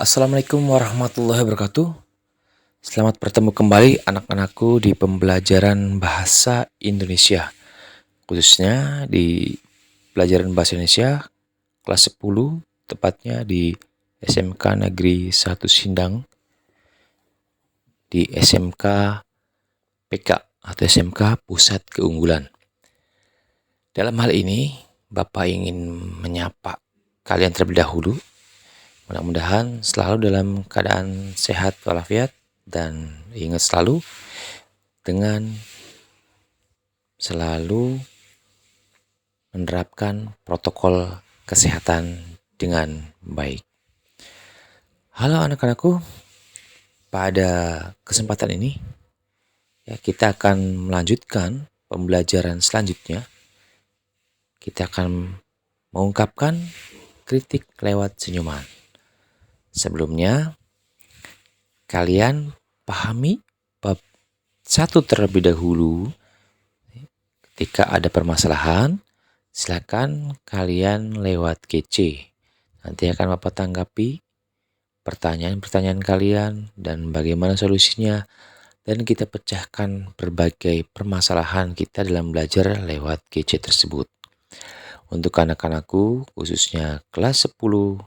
Assalamualaikum warahmatullahi wabarakatuh. Selamat bertemu kembali anak-anakku di pembelajaran bahasa Indonesia, khususnya di pelajaran bahasa Indonesia kelas 10, tepatnya di SMK Negeri 1 Sindang, di SMK PK atau SMK Pusat Keunggulan. Dalam hal ini, Bapak ingin menyapa kalian terlebih dahulu. Mudah-mudahan selalu dalam keadaan sehat walafiat dan ingat selalu dengan selalu menerapkan protokol kesehatan dengan baik. Halo anak-anakku, pada kesempatan ini kita akan melanjutkan pembelajaran selanjutnya. Kita akan mengungkapkan kritik lewat senyuman. Sebelumnya, kalian pahami bab 1 terlebih dahulu. Ketika ada permasalahan, silakan kalian lewat GC. Nanti akan Bapak tanggapi pertanyaan-pertanyaan kalian dan bagaimana solusinya. Dan kita pecahkan berbagai permasalahan kita dalam belajar lewat GC tersebut. Untuk anak-anakku, khususnya kelas 10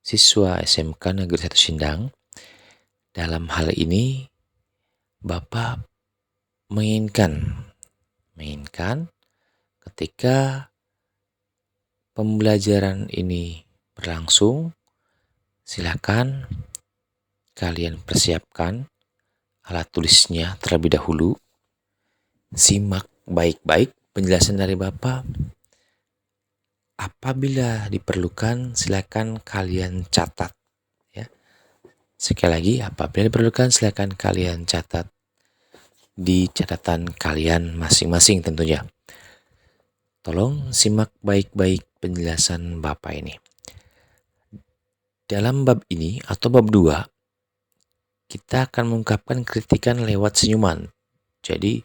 siswa SMK Negeri 1 Sindang, dalam hal ini Bapak menginginkan ketika pembelajaran ini berlangsung, silakan kalian persiapkan alat tulisnya terlebih dahulu. Simak baik-baik penjelasan dari Bapak. Apabila diperlukan, silakan kalian catat. Ya. Sekali lagi, apabila diperlukan, silakan kalian catat di catatan kalian masing-masing tentunya. Tolong simak baik-baik penjelasan Bapak ini. Dalam bab ini atau bab 2, kita akan mengungkapkan kritikan lewat senyuman. Jadi,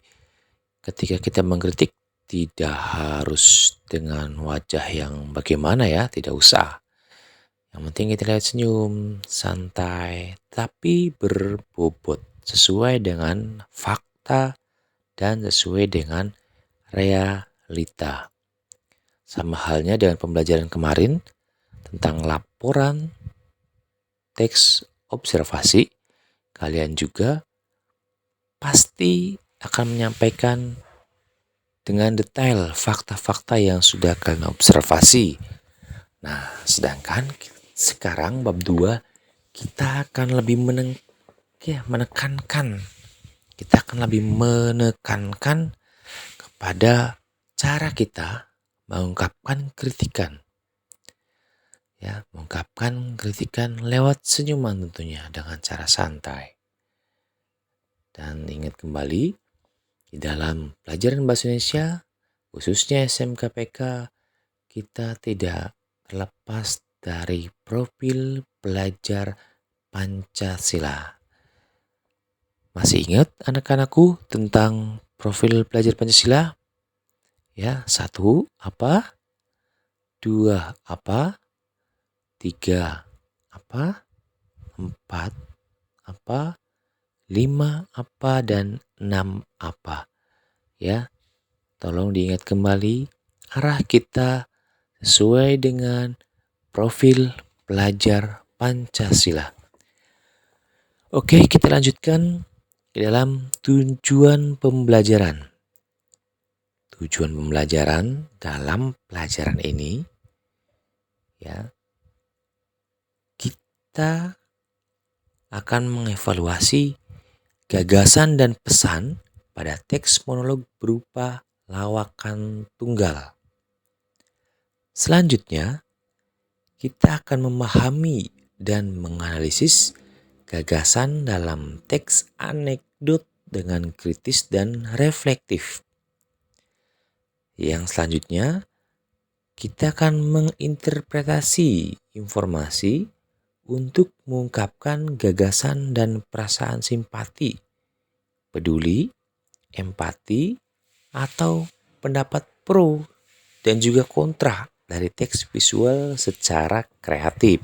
ketika kita mengkritik, tidak harus dengan wajah yang bagaimana ya, tidak usah. Yang penting kita lihat senyum, santai, tapi berbobot, sesuai dengan fakta dan sesuai dengan realita. Sama halnya dengan pembelajaran kemarin tentang laporan teks observasi, kalian juga pasti akan menyampaikan dengan detail fakta-fakta yang sudah kalian observasi. Nah, sedangkan sekarang bab 2 kita akan lebih menekankan. Kita akan lebih menekankan kepada cara kita mengungkapkan kritikan. Ya, mengungkapkan kritikan lewat senyuman tentunya dengan cara santai. Dan ingat kembali, di dalam pelajaran bahasa Indonesia, khususnya SMK PK, kita tidak terlepas dari profil pelajar Pancasila. Masih ingat anak-anakku tentang profil pelajar Pancasila? Ya, 1 apa? 2 apa? 3 apa? 4 apa? 5 apa? Dan 6 apa? Ya, tolong diingat kembali arah kita sesuai dengan profil pelajar Pancasila. Oke, kita lanjutkan ke dalam tujuan pembelajaran. Tujuan pembelajaran dalam pelajaran ini, ya, kita akan mengevaluasi gagasan dan pesan pada teks monolog berupa lawakan tunggal. Selanjutnya, kita akan memahami dan menganalisis gagasan dalam teks anekdot dengan kritis dan reflektif. Yang selanjutnya, kita akan menginterpretasi informasi untuk mengungkapkan gagasan dan perasaan simpati, peduli, empati, atau pendapat pro dan juga kontra dari teks visual secara kreatif.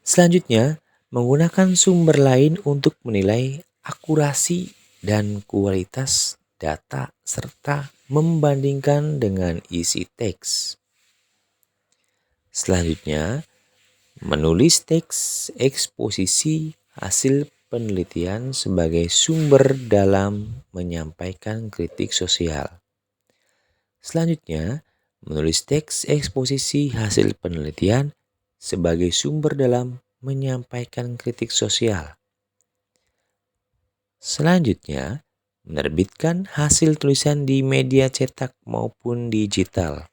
Selanjutnya, menggunakan sumber lain untuk menilai akurasi dan kualitas data serta membandingkan dengan isi teks. Selanjutnya, menulis teks eksposisi hasil penelitian sebagai sumber dalam menyampaikan kritik sosial. Selanjutnya, menulis teks eksposisi hasil penelitian sebagai sumber dalam menyampaikan kritik sosial. Selanjutnya, menerbitkan hasil tulisan di media cetak maupun digital.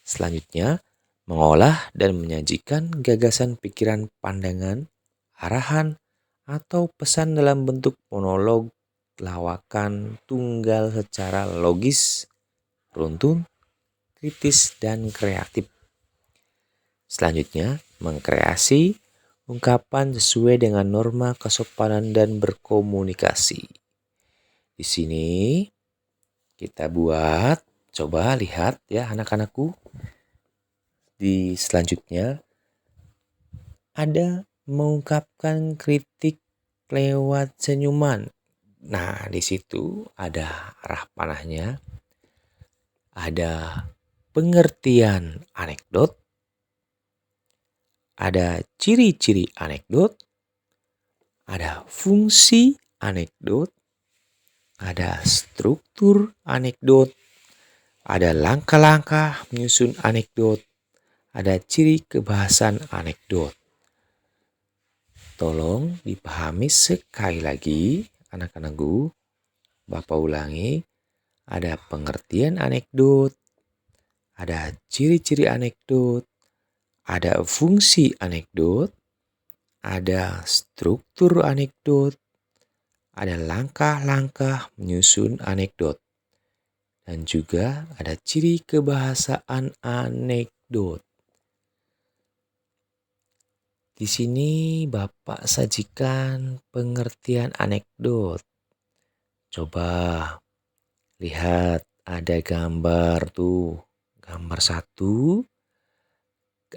Selanjutnya, mengolah dan menyajikan gagasan, pikiran, pandangan, arahan, atau pesan dalam bentuk monolog, lawakan, tunggal secara logis, runtun, kritis, dan kreatif. Selanjutnya, mengkreasi ungkapan sesuai dengan norma kesopanan dan berkomunikasi. Di sini kita buat, coba lihat ya anak-anakku. Di selanjutnya ada mengungkapkan kritik lewat senyuman. Nah, di situ ada arah panahnya, ada pengertian anekdot, ada ciri-ciri anekdot, ada fungsi anekdot, ada struktur anekdot, ada langkah-langkah menyusun anekdot, ada ciri kebahasan anekdot. Tolong dipahami sekali lagi anak-anakku. Bapak ulangi, ada pengertian anekdot, ada ciri-ciri anekdot, ada fungsi anekdot, ada struktur anekdot, ada langkah-langkah menyusun anekdot, dan juga ada ciri kebahasaan anekdot. Di sini Bapak sajikan pengertian anekdot. Coba lihat, ada gambar tuh. Gambar 1,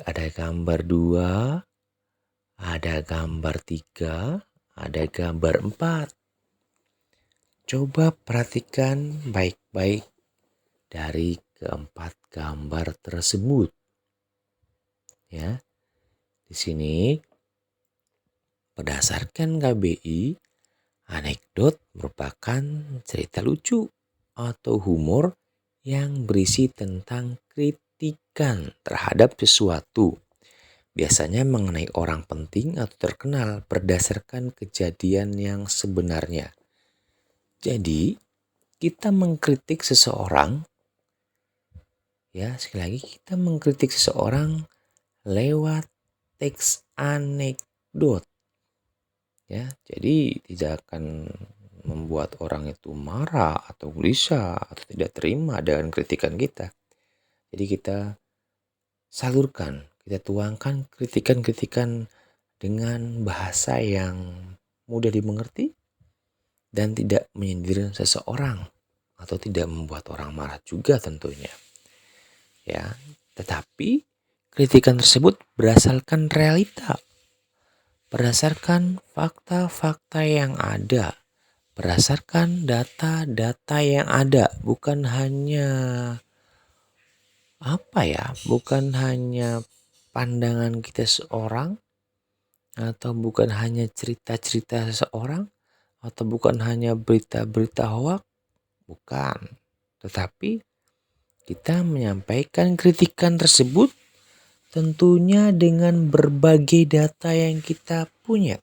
ada gambar 2, ada gambar 3, ada gambar 4. Coba perhatikan baik-baik dari keempat gambar tersebut. Ya. Di sini berdasarkan KBI, anekdot merupakan cerita lucu atau humor yang berisi tentang kritikan terhadap sesuatu, biasanya mengenai orang penting atau terkenal berdasarkan kejadian yang sebenarnya. Jadi, kita mengkritik seseorang, ya sekali lagi kita mengkritik seseorang lewat teks anekdot. Ya, jadi tidak akan membuat orang itu marah atau gelisah atau tidak terima dengan kritikan kita. Jadi kita salurkan, kita tuangkan kritikan-kritikan dengan bahasa yang mudah dimengerti dan tidak menyindir seseorang atau tidak membuat orang marah juga tentunya. Ya, tetapi kritikan tersebut berdasarkan realita, berdasarkan fakta-fakta yang ada, berdasarkan data-data yang ada, bukan hanya bukan hanya pandangan kita seorang, atau bukan hanya cerita-cerita seseorang, atau bukan hanya berita-berita hoak, bukan. Tetapi kita menyampaikan kritikan tersebut tentunya dengan berbagai data yang kita punya,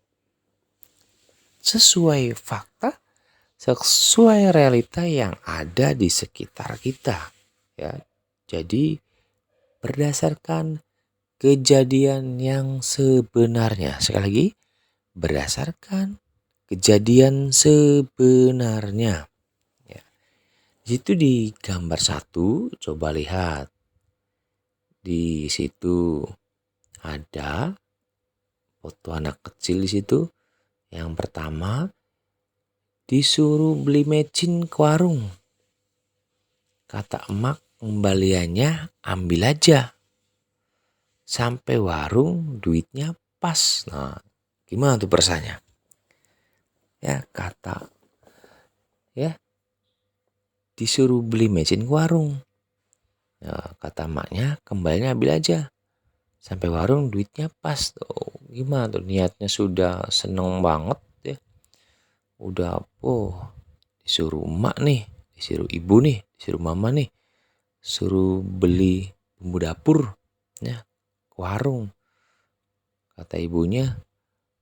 sesuai fakta, sesuai realita yang ada di sekitar kita. Ya, jadi berdasarkan kejadian yang sebenarnya. Sekali lagi, berdasarkan kejadian sebenarnya. Ya. Itu di gambar 1, coba lihat. Di situ ada foto anak kecil di situ. Yang pertama, disuruh beli mecin ke warung. Kata emak, kembaliannya ambil aja. Sampai warung duitnya pas. Nah, gimana tuh perasaannya? Ya, kata ya disuruh beli mesin ke warung. Ya, kata maknya kembalinya ambil aja. Sampai warung duitnya pas tuh. Gimana tuh niatnya sudah seneng banget ya. Udah disuruh emak nih, disuruh ibu nih, disuruh mama nih, suruh beli bumbu dapur ya ke warung. Kata ibunya,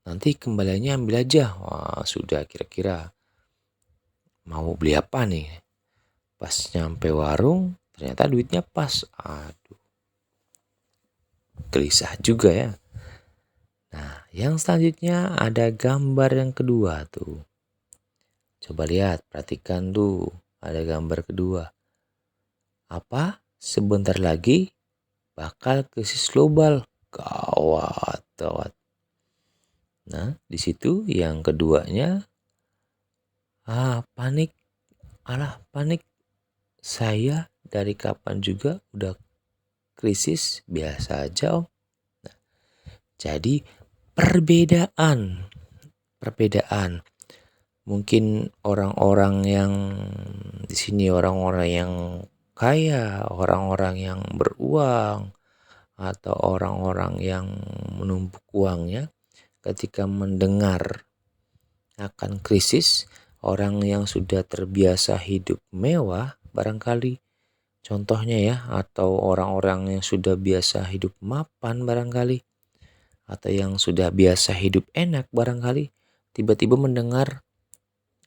nanti kembaliannya ambil aja. Wah, sudah kira-kira mau beli apa nih? Pas nyampe warung, ternyata duitnya pas. Aduh, gelisah juga ya. Nah, yang selanjutnya ada gambar yang kedua tuh. Coba lihat, perhatikan tuh. Ada gambar kedua. Apa? Sebentar lagi bakal krisis global. Gawat, gawat. Nah, di situ yang keduanya, panik. Alah, panik. Saya dari kapan juga udah krisis biasa aja, Om. Nah, jadi perbedaan. Mungkin orang-orang yang di sini orang-orang yang kaya, orang-orang yang beruang, atau orang-orang yang menumpuk uangnya ketika mendengar akan krisis, orang yang sudah terbiasa hidup mewah barangkali contohnya ya, atau orang-orang yang sudah biasa hidup mapan barangkali, atau yang sudah biasa hidup enak barangkali, tiba-tiba mendengar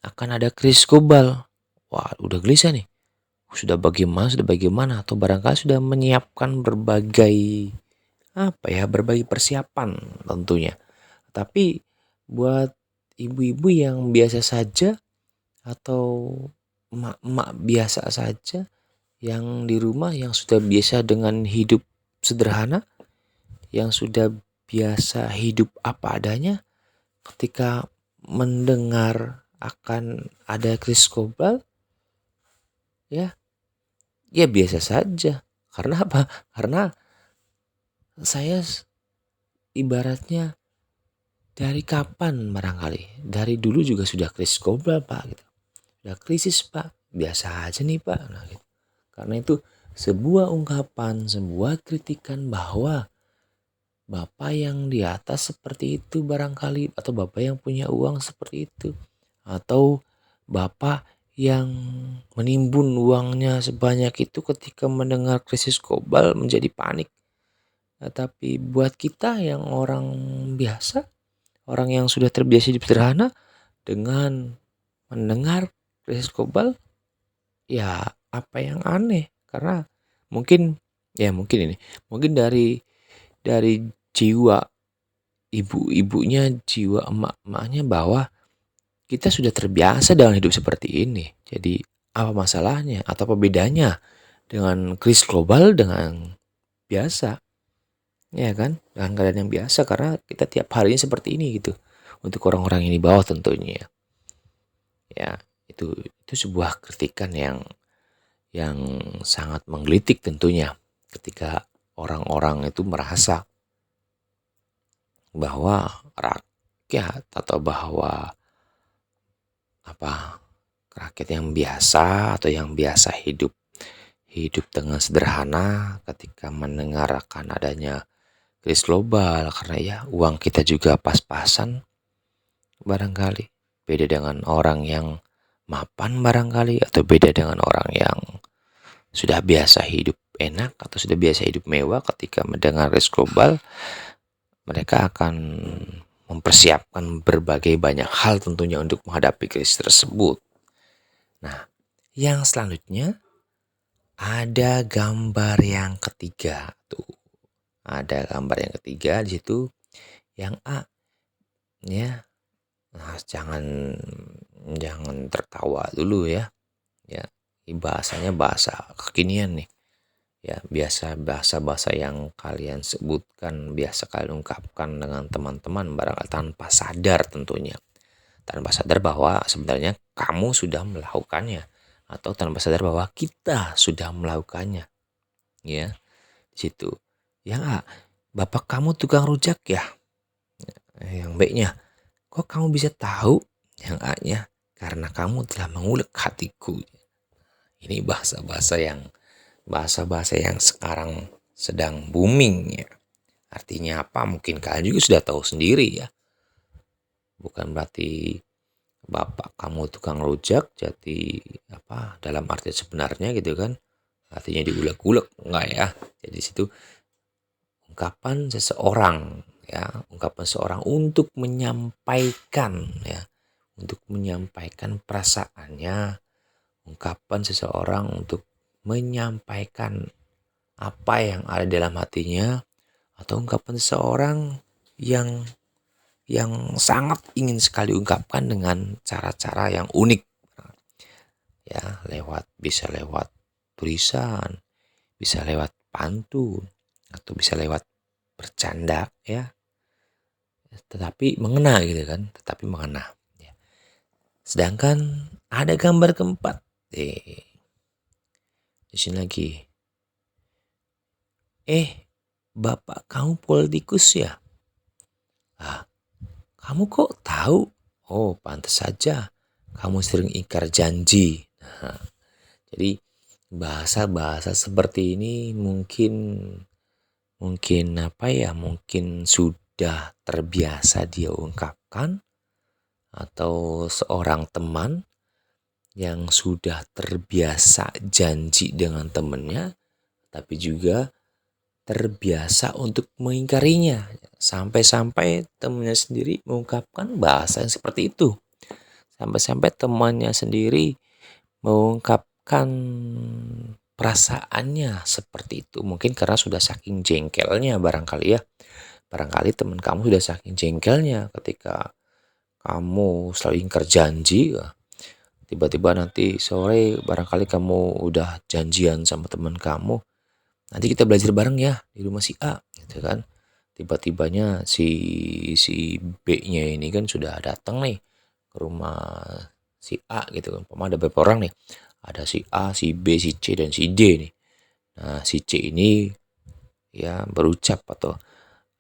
akan ada krisis global. Wah, udah gelisah nih. Sudah bagaimana, atau barangkali sudah menyiapkan berbagai persiapan tentunya. Tapi buat ibu-ibu yang biasa saja atau emak-emak biasa saja yang di rumah yang sudah biasa dengan hidup sederhana, yang sudah biasa hidup apa adanya, ketika mendengar akan ada krisis global, ya biasa saja. Karena apa? Karena saya ibaratnya dari kapan barangkali, dari dulu juga sudah krisis global Pak gitu. Sudah krisis Pak, biasa aja nih Pak. Nah, gitu. Karena itu sebuah ungkapan, sebuah kritikan bahwa bapak yang di atas seperti itu barangkali, atau bapak yang punya uang seperti itu, atau bapak yang menimbun uangnya sebanyak itu ketika mendengar krisis global menjadi panik. Tapi buat kita yang orang biasa, orang yang sudah terbiasa hidup sederhana, dengan mendengar krisis global, ya apa yang aneh? Karena mungkin mungkin dari jiwa ibu-ibunya, jiwa emak-emaknya, bahwa kita sudah terbiasa dengan hidup seperti ini. Jadi apa masalahnya atau apa bedanya dengan krisis global dengan biasa? Ya kan? Dengan keadaan yang biasa, karena kita tiap harinya seperti ini gitu. Untuk orang-orang yang di bawah tentunya. Ya, itu sebuah kritikan yang sangat menggelitik tentunya, ketika orang-orang itu merasa bahwa rakyat, atau bahwa rakyat yang biasa atau yang biasa hidup dengan sederhana, ketika mendengar akan adanya krisis global, karena ya uang kita juga pas-pasan barangkali, beda dengan orang yang mapan barangkali, atau beda dengan orang yang sudah biasa hidup enak atau sudah biasa hidup mewah, ketika mendengar krisis global mereka akan mempersiapkan berbagai banyak hal tentunya untuk menghadapi krisis tersebut. Nah, yang selanjutnya ada gambar yang ketiga tuh. Ada gambar yang ketiga di situ, yang A ya. Nah, jangan tertawa dulu ya. Ya, bahasanya bahasa kekinian nih. Ya, biasa bahasa-bahasa yang kalian sebutkan, biasa kalian ungkapkan dengan teman-teman barangkali tanpa sadar tentunya. Tanpa sadar bahwa sebenarnya kamu sudah melakukannya, atau tanpa sadar bahwa kita sudah melakukannya. Ya, di situ. Yang A, bapak kamu tukang rujak ya? Yang B-nya, kok kamu bisa tahu? Yang A-nya, karena kamu telah mengulek hatiku. Ini bahasa-bahasa yang sekarang sedang booming ya. Artinya apa? Mungkin kalian juga sudah tahu sendiri ya. Bukan berarti bapak kamu tukang rujak jadi apa dalam arti sebenarnya gitu kan. Artinya diulek-ulek enggak ya. Jadi situ ungkapan seseorang ya, ungkapan seseorang untuk menyampaikan ya, untuk menyampaikan perasaannya, ungkapan seseorang untuk menyampaikan apa yang ada dalam hatinya, atau ungkapan seseorang yang sangat ingin sekali ungkapkan dengan cara-cara yang unik ya, bisa lewat tulisan, bisa lewat pantun, atau bisa lewat bercanda ya, tetapi mengena gitu kan, tetapi mengena ya. Sedangkan ada gambar keempat di sini lagi, bapak kamu politikus ya? Kamu kok tahu? Oh, pantas saja kamu sering ingkar janji. Nah, jadi bahasa-bahasa seperti ini mungkin apa ya? Mungkin sudah terbiasa dia ungkapkan, atau seorang teman yang sudah terbiasa janji dengan temannya, tapi juga terbiasa untuk mengingkarinya. Sampai-sampai temannya sendiri mengungkapkan bahasa yang seperti itu. Sampai-sampai temannya sendiri mengungkapkan perasaannya seperti itu. Mungkin karena sudah saking jengkelnya barangkali ya. Barangkali teman kamu sudah saking jengkelnya ketika kamu selalu ingkar janji. Tiba-tiba nanti sore barangkali kamu udah janjian sama teman kamu, nanti kita belajar bareng ya di rumah si A gitu kan. Tiba-tibanya si B-nya ini kan sudah datang nih ke rumah si A gitu kan. Ada beberapa orang nih. Ada si A, si B, si C, dan si D nih. Nah, si C ini ya berucap atau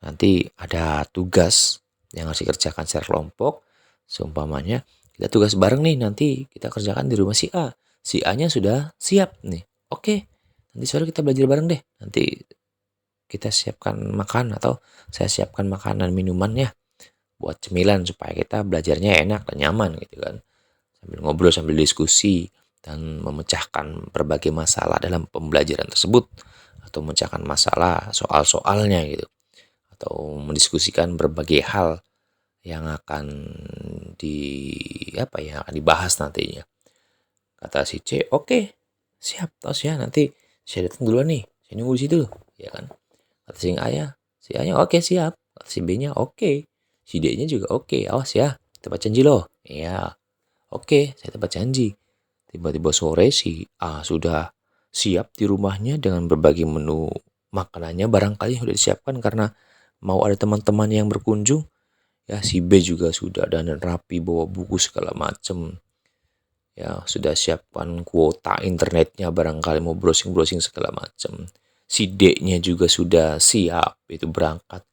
nanti ada tugas yang harus dikerjakan secara kelompok. Seumpamanya kita tugas bareng nih, nanti kita kerjakan di rumah si A. Si A-nya sudah siap nih. Oke, nanti sore kita belajar bareng deh. Nanti kita siapkan makan atau saya siapkan makanan minuman ya buat cemilan supaya kita belajarnya enak dan nyaman gitu kan. Sambil ngobrol, sambil diskusi dan memecahkan berbagai masalah dalam pembelajaran tersebut, atau memecahkan masalah soal-soalnya gitu, atau mendiskusikan berbagai hal yang akan yang akan dibahas nantinya. Kata si C, oke, siap tos ya, nanti saya datang duluan nih, saya nunggu di situ ya kan. Kata si A-nya oke siap. Kata si B-nya oke, si D-nya juga oke, awas ya, tepat janji loh. Iya, oke, saya tepat janji. Tiba-tiba sore si A sudah siap di rumahnya dengan berbagai menu makanannya barangkali sudah disiapkan karena mau ada teman-teman yang berkunjung. Ya, si B juga sudah dandan rapi, bawa buku segala macem. Ya, sudah siapkan kuota internetnya barangkali mau browsing-browsing segala macem. Si D-nya juga sudah siap itu berangkat.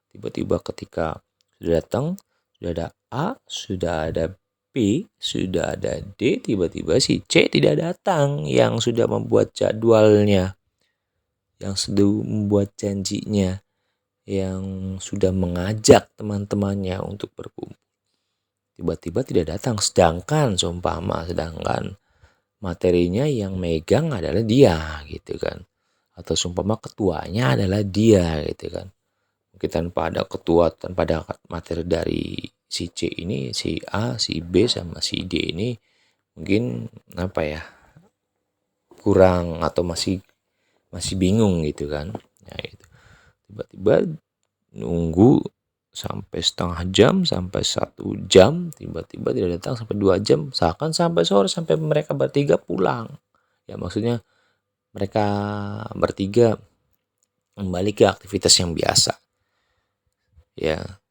Tiba-tiba ketika sudah datang, sudah ada A, sudah ada B, sudah ada D, tiba-tiba si C tidak datang yang sudah membuat jadwalnya, yang sudah membuat janjinya, yang sudah mengajak teman-temannya untuk berkumpul. Tiba-tiba tidak datang, sedangkan materinya yang megang adalah dia gitu kan. Atau seumpama ketuanya adalah dia gitu kan. Mungkin tanpa ada ketua, tanpa ada materi dari si C ini, si A, si B, sama si D ini mungkin apa ya, kurang atau masih bingung gitu kan. Nah, itu. Tiba-tiba nunggu sampai setengah jam, sampai 1 jam, tiba-tiba tidak datang sampai 2 jam, seakan sampai sore, sampai mereka bertiga pulang. Ya maksudnya mereka bertiga kembali ke aktivitas yang biasa. Ya,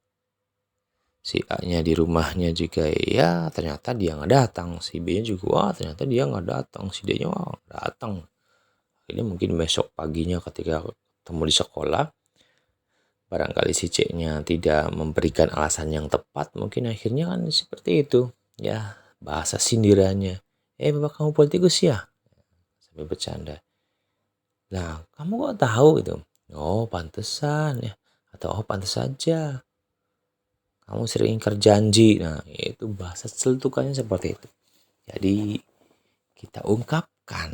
si A-nya di rumahnya juga ya ternyata dia nggak datang, si B-nya juga wah ternyata dia nggak datang, si D-nya wah datang. Ini mungkin besok paginya ketika ketemu di sekolah, barangkali si C-nya tidak memberikan alasan yang tepat, mungkin akhirnya kan seperti itu. Ya, bahasa sindirannya. Bapak kamu politikus ya? Sampai bercanda. Nah, kamu kok tahu itu? Oh, pantesan ya. Atau oh, pantes saja. Kamu sering ingkar janji. Nah, itu bahasa celetukannya seperti itu. Jadi, kita ungkapkan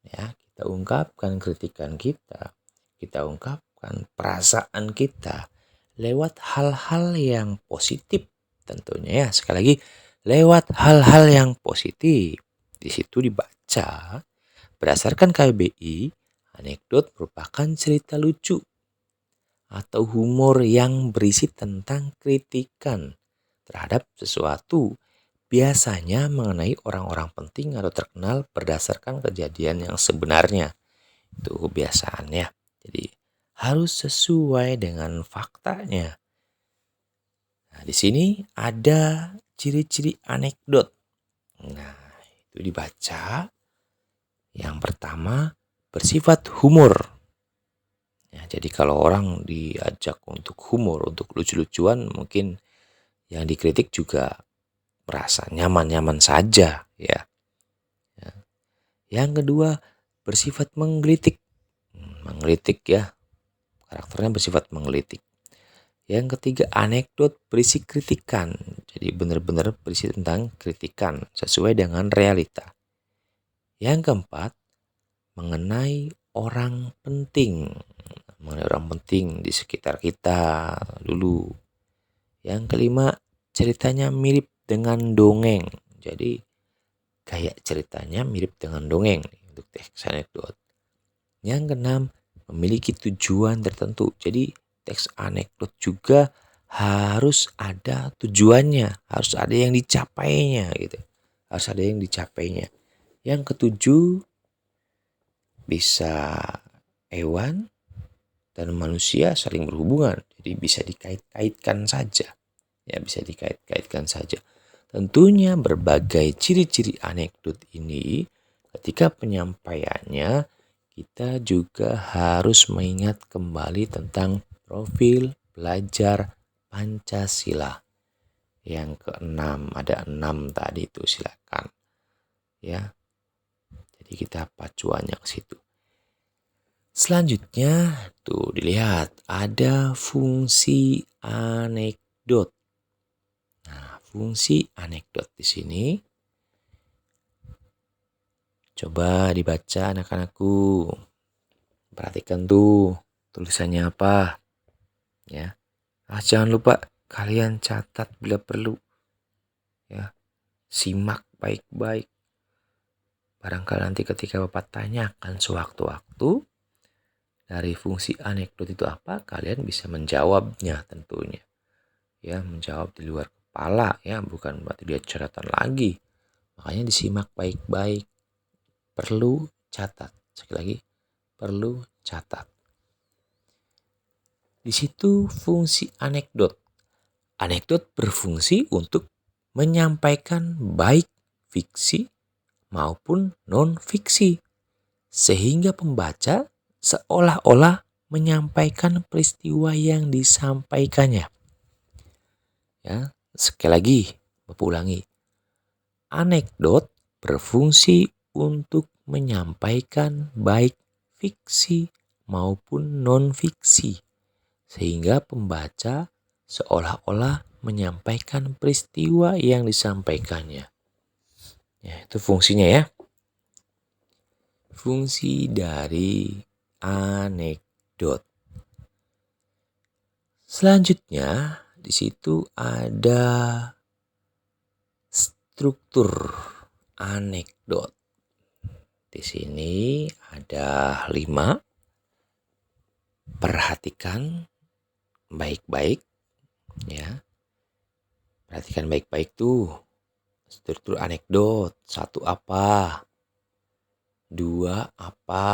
ya, kita ungkapkan kritikan kita ungkapkan perasaan kita lewat hal-hal yang positif tentunya ya. Sekali lagi, lewat hal-hal yang positif. Di situ dibaca berdasarkan KBBI, anekdot merupakan cerita lucu atau humor yang berisi tentang kritikan terhadap sesuatu, biasanya mengenai orang-orang penting atau terkenal berdasarkan kejadian yang sebenarnya. Itu kebiasaannya. Jadi harus sesuai dengan faktanya. Nah, di sini ada ciri-ciri anekdot. Nah, itu dibaca. Yang pertama, bersifat humor. Ya, jadi kalau orang diajak untuk humor, untuk lucu-lucuan, mungkin yang dikritik juga merasa nyaman-nyaman saja ya. Yang kedua, bersifat menggelitik. Menggelitik ya, karakternya bersifat menggelitik. Yang ketiga, anekdot berisi kritikan. Jadi benar-benar berisi tentang kritikan sesuai dengan realita. Yang keempat, mengenai orang penting. Mengenai orang penting di sekitar kita dulu. Yang kelima, ceritanya mirip dengan dongeng. Jadi kayak ceritanya mirip dengan dongeng untuk teks anekdot. Yang keenam, memiliki tujuan tertentu. Jadi teks anekdot juga harus ada tujuannya, harus ada yang dicapainya gitu. Harus ada yang dicapainya. Yang ketujuh, bisa hewan dan manusia saling berhubungan. Jadi bisa dikait-kaitkan saja. Ya, bisa dikait-kaitkan saja. Tentunya berbagai ciri-ciri anekdot ini ketika penyampaiannya kita juga harus mengingat kembali tentang profil belajar Pancasila. Yang keenam, ada 6 tadi itu, silakan. Ya. Jadi kita pacuannya ke situ. Selanjutnya tuh dilihat ada fungsi anekdot. Nah, fungsi anekdot di sini coba dibaca anak-anakku. Perhatikan tuh tulisannya apa. Ya. Jangan lupa kalian catat bila perlu. Ya. Simak baik-baik. Barangkali nanti ketika Bapak tanyakan sewaktu-waktu dari fungsi anekdot itu apa, kalian bisa menjawabnya tentunya. Ya, menjawab di luar kepala ya, bukan berarti dia catatan lagi. Makanya disimak baik-baik. Perlu catat. Sekali lagi, perlu catat. Di situ fungsi anekdot. Anekdot berfungsi untuk menyampaikan baik fiksi maupun non-fiksi. Sehingga pembaca seolah-olah menyampaikan peristiwa yang disampaikannya. Ya, sekali lagi, Bapak ulangi. Anekdot berfungsi untuk menyampaikan baik fiksi maupun non-fiksi. Sehingga pembaca seolah-olah menyampaikan peristiwa yang disampaikannya. Ya, itu fungsinya ya. Fungsi dari anekdot. Selanjutnya, di situ ada struktur anekdot. Di sini ada 5. Perhatikan baik-baik ya. Perhatikan baik-baik tuh. Struktur anekdot. 1 apa? 2 apa?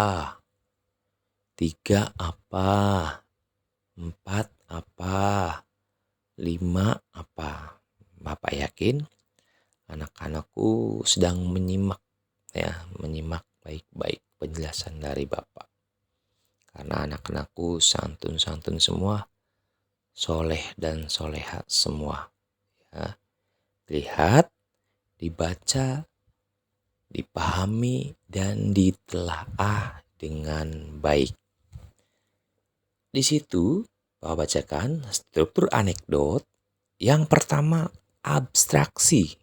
3 apa? 4 apa? 5 apa? Bapak yakin anak-anakku sedang menyimak ya, menyimak baik-baik penjelasan dari Bapak. Karena anak-anakku santun-santun semua, soleh dan soleha semua. Ya. Lihat, dibaca, dipahami, dan ditelaah dengan baik. Di situ, Bapak bacakan struktur anekdot. Yang pertama, abstraksi.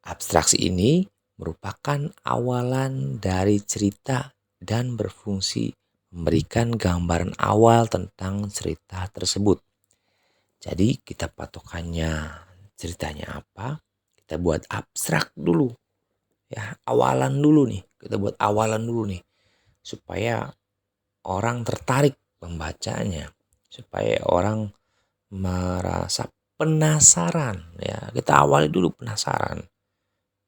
Abstraksi ini merupakan awalan dari cerita dan berfungsi memberikan gambaran awal tentang cerita tersebut. Jadi kita patokannya ceritanya apa, kita buat abstrak dulu. Ya, awalan dulu nih. Kita buat awalan dulu nih supaya orang tertarik membacanya, supaya orang merasa penasaran. Ya, kita awali dulu penasaran.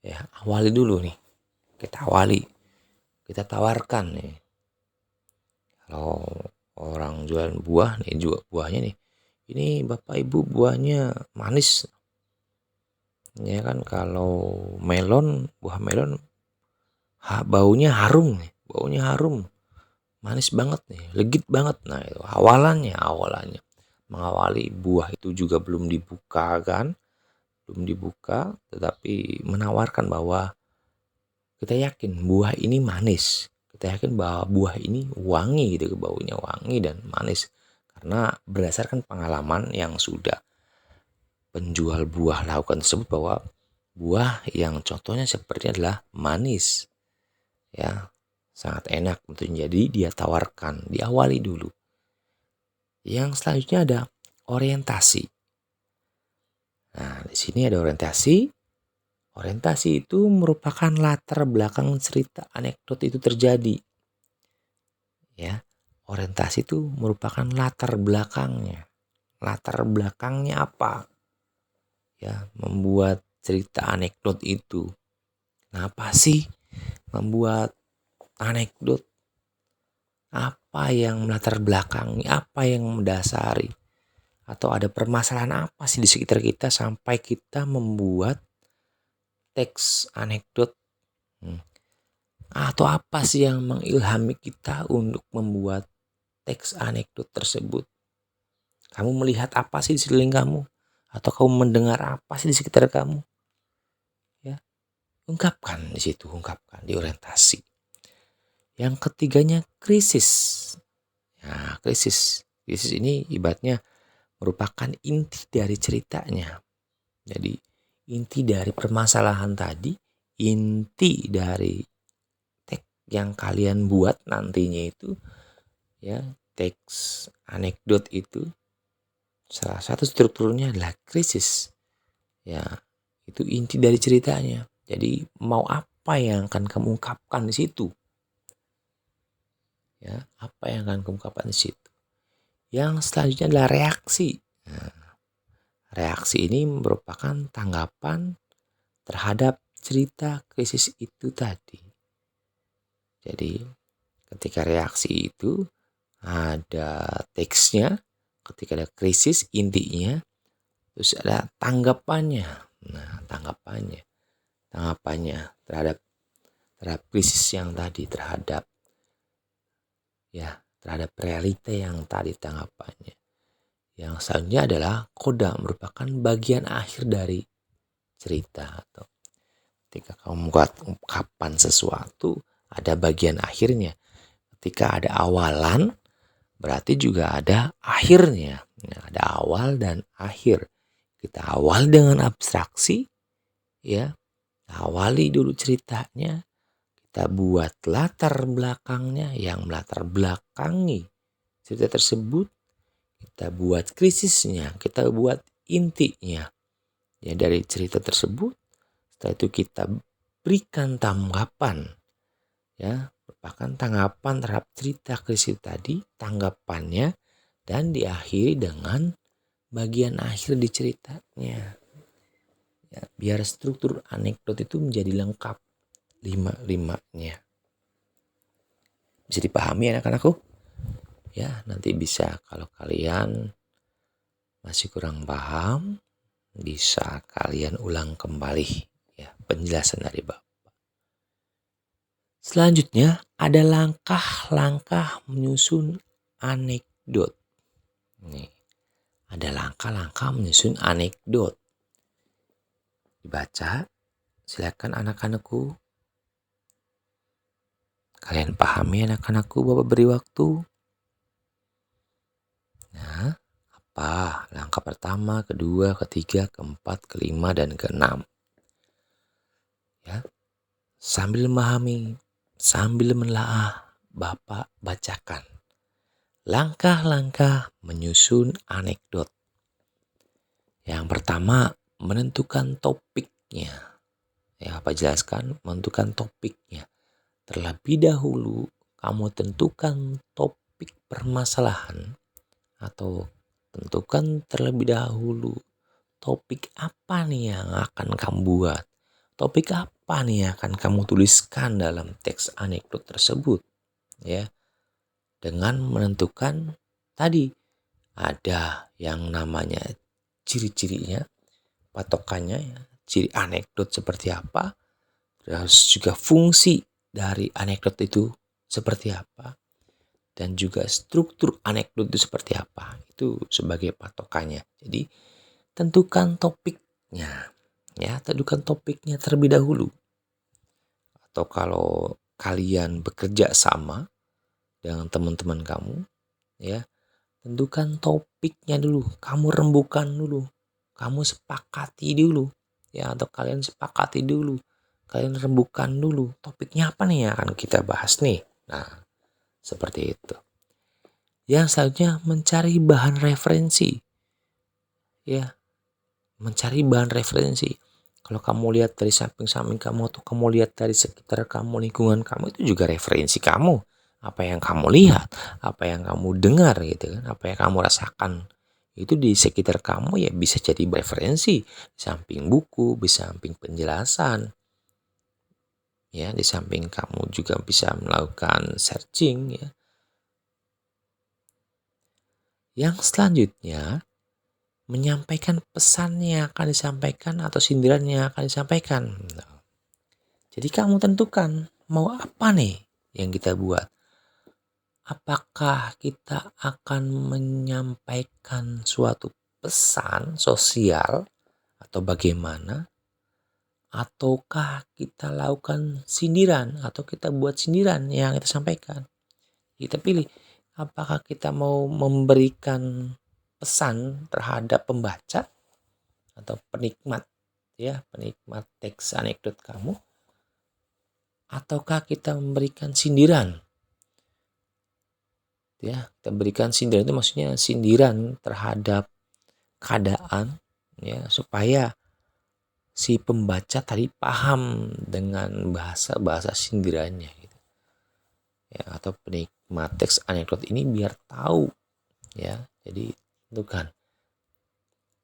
Ya, awali dulu nih. Kita awali, kita tawarkan nih. Kalau orang jualan buah nih, juga buahnya nih. Ini Bapak Ibu buahnya manis. Ya kan, kalau melon, buah melon baunya harum nih, baunya harum. Manis banget nih, legit banget. Nah, itu awalannya. Mengawali buah itu juga belum dibuka kan, belum dibuka, tetapi menawarkan bahwa kita yakin buah ini manis. Kita yakin bahwa buah ini wangi gitu, baunya wangi dan manis. Karena berdasarkan pengalaman yang sudah penjual buah lakukan tersebut, bahwa buah yang contohnya seperti adalah manis. Ya, sangat enak untuk jadi dia tawarkan, diawali dulu. Yang selanjutnya ada orientasi. Nah, di sini ada orientasi. Orientasi itu merupakan latar belakang cerita anekdot itu terjadi. Ya, orientasi itu merupakan latar belakangnya. Latar belakangnya apa? Ya, membuat cerita anekdot itu. Kenapa sih membuat anekdot? Apa yang melatar belakangi? Apa yang mendasari? Atau ada permasalahan apa sih di sekitar kita sampai kita membuat teks anekdot? Atau apa sih yang mengilhami kita untuk membuat teks anekdot tersebut? Kamu melihat apa sih di sekeliling kamu? Atau kamu mendengar apa sih di sekitar kamu? Ya, ungkapkan di situ, ungkapkan di orientasi. Yang ketiganya krisis. Nah, krisis ini ibaratnya merupakan inti dari ceritanya. Jadi inti dari permasalahan tadi, inti dari teks yang kalian buat nantinya itu, ya, teks anekdot itu salah satu strukturnya adalah krisis. Ya, itu inti dari ceritanya. Jadi mau apa yang akan kamu ungkapkan di situ? Ya, apa yang akan kamu ungkapkan di situ? Yang selanjutnya adalah reaksi. Nah, reaksi ini merupakan tanggapan terhadap cerita krisis itu tadi. Jadi ketika reaksi itu ada teksnya, ketika ada krisis intinya, terus ada tanggapannya. Nah, tanggapannya terhadap krisis yang tadi, terhadap realita yang tadi tanggapannya. Yang selanjutnya adalah koda, merupakan bagian akhir dari cerita. Atau ketika kamu membuat ungkapan sesuatu, ada bagian akhirnya. Ketika ada awalan, berarti juga ada akhirnya. Nah, ada awal dan akhir. Kita awal dengan abstraksi, ya. Awali dulu ceritanya. Kita buat latar belakangnya yang melatar belakangi cerita tersebut. Kita buat krisisnya, kita buat intinya. Ya, dari cerita tersebut, setelah itu kita berikan tanggapan. Ya, merupakan tanggapan terhadap cerita krisis tadi, tanggapannya, dan diakhiri dengan bagian akhir di ceritanya. Ya, biar struktur anekdot itu menjadi lengkap, lima-limanya. Bisa dipahami anak-anakku? Ya, nanti bisa kalau kalian masih kurang paham, bisa kalian ulang kembali ya penjelasan dari Bapak. Selanjutnya ada langkah-langkah menyusun anekdot. Nih, ada langkah-langkah menyusun anekdot. Dibaca, silakan anak-anakku. Kalian pahami anak-anakku, Bapak beri waktu. Nah, apa langkah pertama, kedua, ketiga, keempat, kelima, dan keenam? Ya, sambil memahami, sambil menelaah, Bapak bacakan langkah-langkah menyusun anekdot. Yang pertama, menentukan topiknya. Ya, Bapak jelaskan, menentukan topiknya. Terlebih dahulu, kamu tentukan topik permasalahan atau tentukan terlebih dahulu topik apa nih yang akan kamu buat. Topik apa nih yang akan kamu tuliskan dalam teks anekdot tersebut, ya. Dengan menentukan tadi ada yang namanya ciri-cirinya, patokannya ya, ciri anekdot seperti apa, terus juga fungsi dari anekdot itu seperti apa, dan juga struktur anekdot itu seperti apa. Itu sebagai patokannya. Jadi tentukan topiknya, ya, tentukan topiknya terlebih dahulu. Atau kalau kalian bekerja sama dengan teman-teman kamu, ya, tentukan topiknya dulu. Kamu rembukan dulu. Kamu sepakati dulu, ya, atau kalian sepakati dulu. Kalian rembukan dulu. Topiknya apa nih yang akan kita bahas nih? Nah, seperti itu. Yang selanjutnya mencari bahan referensi. Ya, mencari bahan referensi. Kalau kamu lihat dari samping-samping kamu atau kamu lihat dari sekitar kamu, lingkungan kamu, itu juga referensi kamu. Apa yang kamu lihat, apa yang kamu dengar gitu kan, apa yang kamu rasakan. Itu di sekitar kamu ya bisa jadi referensi. Di samping buku, di samping penjelasan. Ya, di samping kamu juga bisa melakukan searching ya. Yang selanjutnya menyampaikan pesan yang akan disampaikan atau sindiran yang akan disampaikan. Jadi kamu tentukan mau apa nih yang kita buat. Apakah kita akan menyampaikan suatu pesan sosial atau bagaimana? Ataukah kita lakukan sindiran atau kita buat sindiran yang kita sampaikan? Kita pilih apakah kita mau memberikan pesan terhadap pembaca atau penikmat, ya, penikmat teks anekdot kamu, ataukah kita memberikan sindiran, ya. Kita berikan sindiran itu maksudnya sindiran terhadap keadaan, ya, supaya si pembaca tadi paham dengan bahasa sindirannya gitu. Ya, atau penikmat teks anekdot ini biar tahu, ya. Jadi tentukan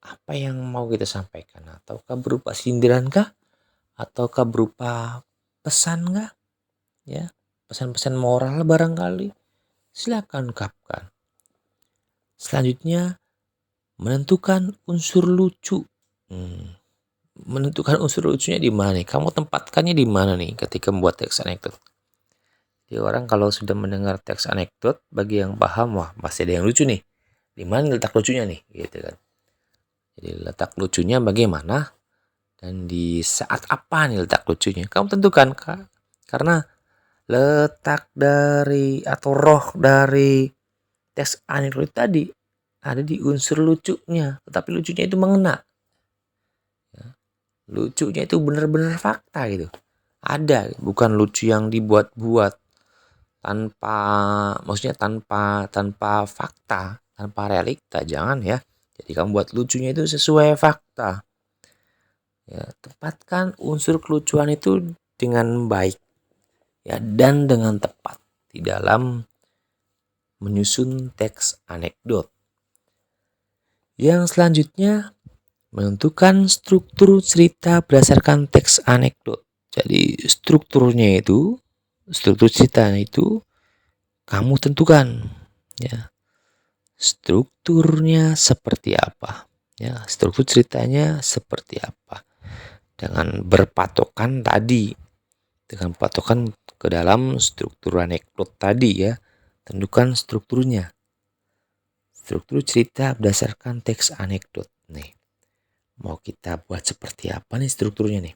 apa yang mau kita sampaikan, ataukah berupa sindiran kah, ataukah berupa pesan kah, ya, pesan-pesan moral barangkali. Silakan ungkapkan. Selanjutnya menentukan unsur lucu. Menentukan unsur lucunya di mana nih? Kamu tempatkannya di mana nih ketika membuat teks anekdot? Jadi orang kalau sudah mendengar teks anekdot, bagi yang paham, wah pasti ada yang lucu nih. Di mana letak lucunya nih? Gitu kan. Jadi letak lucunya bagaimana? Dan di saat apa nih letak lucunya? Kamu tentukan, Kak. Karena letak dari atau roh dari teks anekdot tadi ada di unsur lucunya, tetapi lucunya itu mengena. Ya. Lucunya itu benar-benar fakta gitu. Ada, bukan lucu yang dibuat-buat tanpa, maksudnya tanpa fakta, tanpa realita, jangan ya. Jadi kamu buat lucunya itu sesuai fakta. Ya, tempatkan unsur kelucuan itu dengan baik, ya, dan dengan tepat di dalam menyusun teks anekdot. Yang selanjutnya menentukan struktur cerita berdasarkan teks anekdot. Jadi struktur ceritanya itu kamu tentukan, ya. Strukturnya seperti apa? Ya, struktur ceritanya seperti apa? Dengan berpatokan tadi, dengan patokan ke dalam struktur anekdot tadi, ya. Tentukan strukturnya. struktur cerita berdasarkan teks anekdot nih. Mau kita buat seperti apa nih strukturnya nih?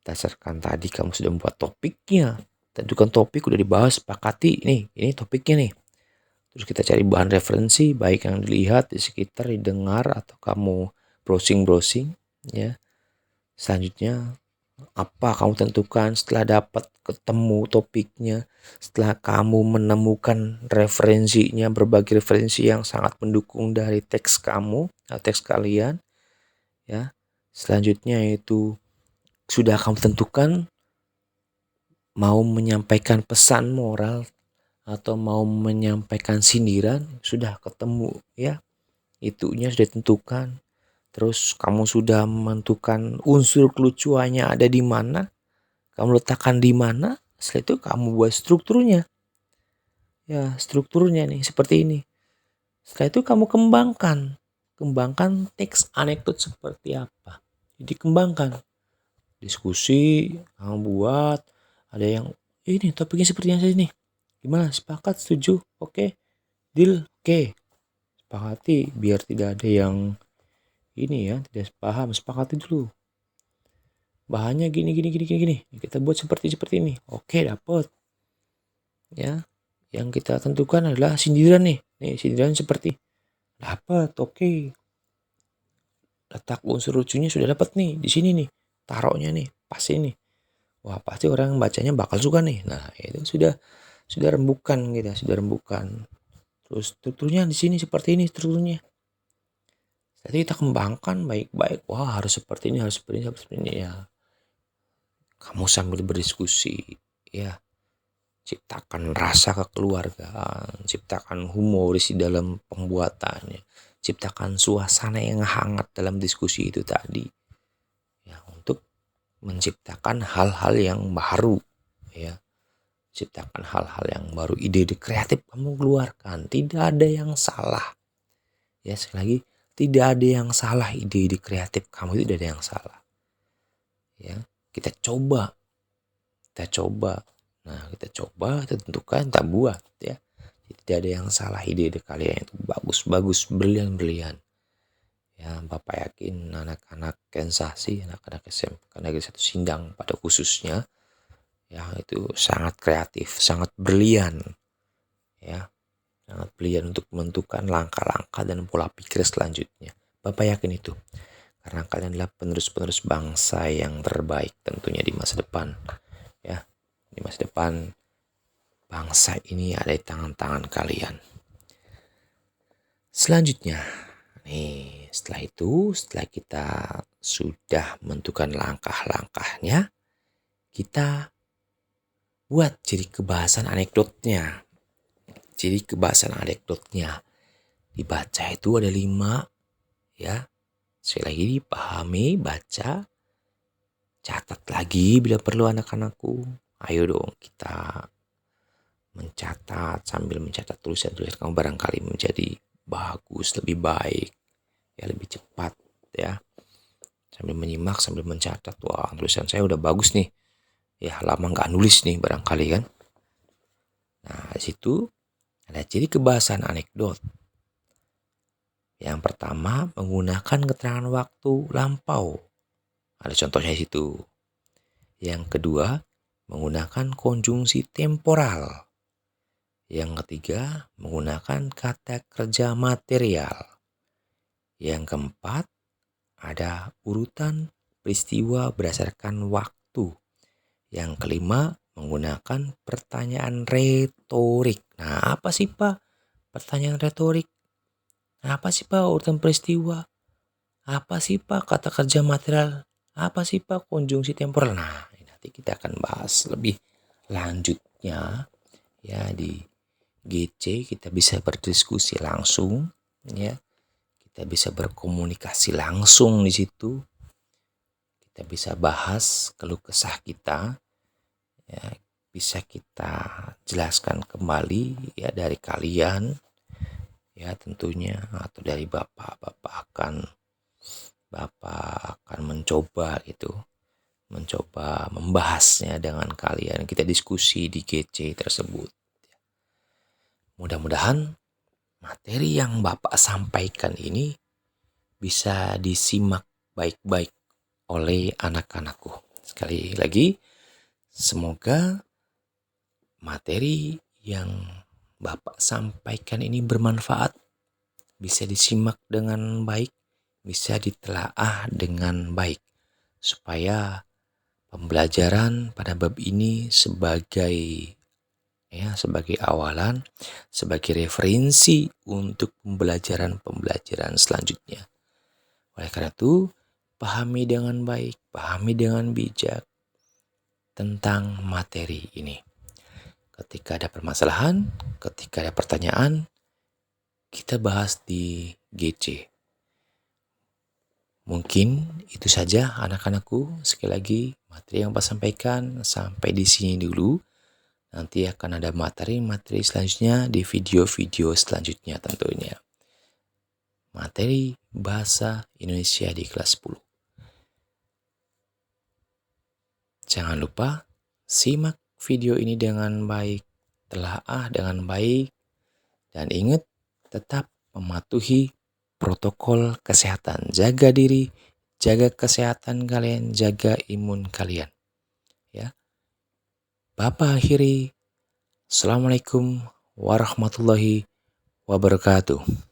Berdasarkan tadi kamu sudah membuat topiknya, tentukan topik udah dibahas, sepakati nih, ini topiknya nih. Terus kita cari bahan referensi, baik yang dilihat di sekitar, didengar, atau kamu browsing-browsing, ya. Selanjutnya, apa kamu tentukan setelah dapat ketemu topiknya, setelah kamu menemukan referensinya, berbagai referensi yang sangat mendukung dari teks kamu, teks kalian, ya. Selanjutnya itu sudah kamu tentukan mau menyampaikan pesan moral atau mau menyampaikan sindiran, sudah ketemu ya. Itunya sudah ditentukan. Terus kamu sudah menentukan unsur kelucuannya ada di mana, kamu letakkan di mana. Setelah itu kamu buat strukturnya. Ya, strukturnya nih seperti ini. Setelah itu kamu kembangkan. Kembangkan teks anekdot seperti apa. Jadi kembangkan. Diskusi, kamu buat. Ada yang, ini topiknya seperti yang saya ini. Gimana? Sepakat? Setuju? Oke? Deal? Oke. Sepakati biar tidak ada yang ini ya, tidak paham. Sepakati dulu. Bahannya gini. Kita buat seperti ini. Oke, dapat. Ya. Yang kita tentukan adalah sindiran nih. Nih, sindiran seperti dapat. Oke. Letak unsur lucunya sudah dapat nih di sini nih. Taruhnya nih, pas ini. Wah, pasti orang bacanya bakal suka nih. Nah, itu sudah rembukan gitu, sudah rembukan. Terus strukturnya di sini seperti ini strukturnya. Jadi kita kembangkan baik-baik. Wah, harus seperti ini, harus seperti ini ya. Kamu sambil berdiskusi, ya. Ciptakan rasa kekeluargaan, ciptakan humoris di dalam pembuatannya, ciptakan suasana yang hangat dalam diskusi itu tadi. Ya, untuk menciptakan hal-hal yang baru, ya. Ciptakan hal-hal yang baru, ide-ide kreatif kamu keluarkan, tidak ada yang salah. Ya, sekali lagi, tidak ada yang salah, ide-ide kreatif kamu itu tidak ada yang salah. Ya, kita coba. Nah, kita coba, kita tentukan, kita buat ya. Tidak ada yang salah, ide-ide kalian itu bagus, brilian. Ya, Bapak yakin anak-anak Kensasi, anak-anak SMP, Negeri 1 Sindang pada khususnya, ya itu sangat kreatif, sangat brilian. Ya, sangat brilian untuk menentukan langkah-langkah dan pola pikir selanjutnya. Bapak yakin itu. Karena kalian adalah penerus-penerus bangsa yang terbaik tentunya di masa depan. Ya, di masa depan bangsa ini ada di tangan-tangan kalian. Selanjutnya, setelah kita sudah menentukan langkah-langkahnya, kita buat jadi kebahasan anekdotnya. Dibaca itu ada 5, ya. Sekali lagi dipahami, baca, catat lagi bila perlu anak-anakku. Ayo dong kita mencatat, sambil mencatat tulisan-tulisan kamu barangkali menjadi bagus, lebih baik, ya lebih cepat ya. Sambil menyimak, sambil mencatat, wah tulisan saya udah bagus nih. Ya lama nggak nulis nih barangkali kan. Nah di situ ada ciri kebahasan anekdot. Yang pertama menggunakan keterangan waktu lampau. Ada contohnya di situ. Yang kedua menggunakan konjungsi temporal. Yang ketiga, menggunakan kata kerja material. Yang keempat, ada urutan peristiwa berdasarkan waktu. Yang kelima, menggunakan pertanyaan retorik. Nah, apa sih Pak pertanyaan retorik? Apa sih Pak urutan peristiwa? Apa sih Pak kata kerja material? Apa sih Pak konjungsi temporal? Nah, nanti kita akan bahas lebih lanjutnya ya di GC. Kita bisa berdiskusi langsung ya. Kita bisa berkomunikasi langsung di situ. Kita bisa bahas keluh kesah kita ya, bisa kita jelaskan kembali ya dari kalian ya tentunya, atau dari Bapak akan mencoba membahasnya dengan kalian. Kita diskusi di GC tersebut. Mudah-mudahan materi yang Bapak sampaikan ini bisa disimak baik-baik oleh anak-anakku. Sekali lagi, semoga materi yang Bapak sampaikan ini bermanfaat, bisa disimak dengan baik, bisa ditelaah dengan baik, supaya pembelajaran pada bab ini sebagai awalan, sebagai referensi untuk pembelajaran selanjutnya. Oleh karena itu, pahami dengan baik, pahami dengan bijak tentang materi ini. Ketika ada permasalahan, ketika ada pertanyaan, kita bahas di GC. Mungkin itu saja anak-anakku. Sekali lagi, materi yang Pak sampaikan sampai di sini dulu. Nanti akan ada materi-materi selanjutnya di video-video selanjutnya tentunya. Materi Bahasa Indonesia di kelas 10. Jangan lupa simak video ini dengan baik, telaah dengan baik, dan ingat tetap mematuhi protokol kesehatan. Jaga diri, jaga kesehatan kalian, jaga imun kalian. Ya. Bapak akhiri. Assalamualaikum warahmatullahi wabarakatuh.